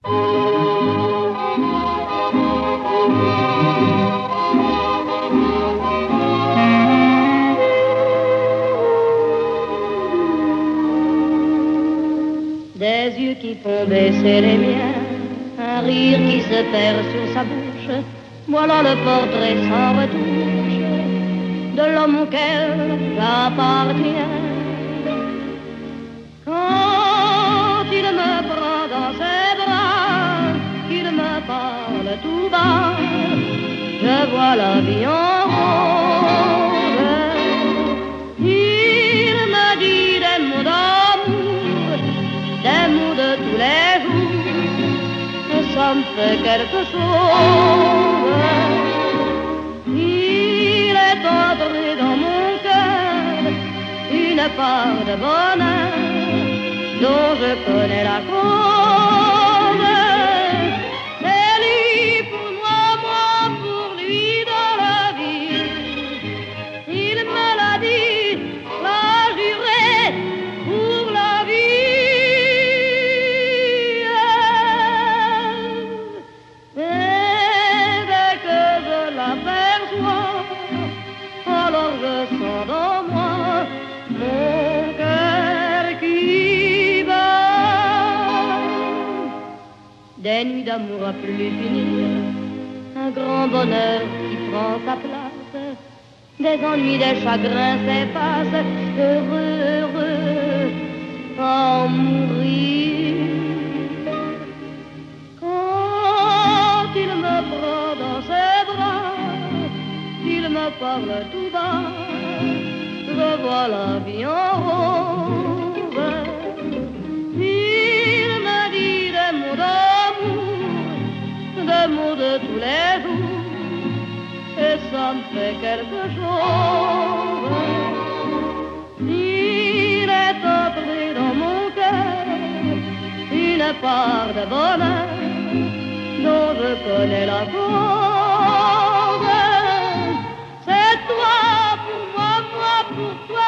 Des yeux qui font baisser les miens, un rire qui se perd sur sa bouche, voilà le portrait sans retouche de l'homme auquel j'appartiens. Quand il me prend dans ses bras, qu'il me parle tout bas, je vois la vie en rose. Il me dit des mots d'amour, des mots de tous les jours, et ça me fait quelque chose. Il est entré dans mon cœur une part de bonheur dont je connais la cause. C'est lui pour moi, moi pour lui dans la vie. Il me l'a dit, l'a juré pour la vie. Et dès que je l'aperçois, alors je sens dans moi mon cœur qui bat. Des nuits d'amour à plus finir, un grand bonheur qui prend sa place, des ennuis, des chagrins s'effacent, heureux, heureux, à en mourir. Quand il me prend dans ses bras, il me parle tout bas, je vois la vie en rose. Il me dit des mots d'amour, des mots de tous les jours, et ça me fait quelque chose. Il est entré dans mon cœur une part de bonheur dont je connais la cause. C'est toi pour moi, moi pour toi.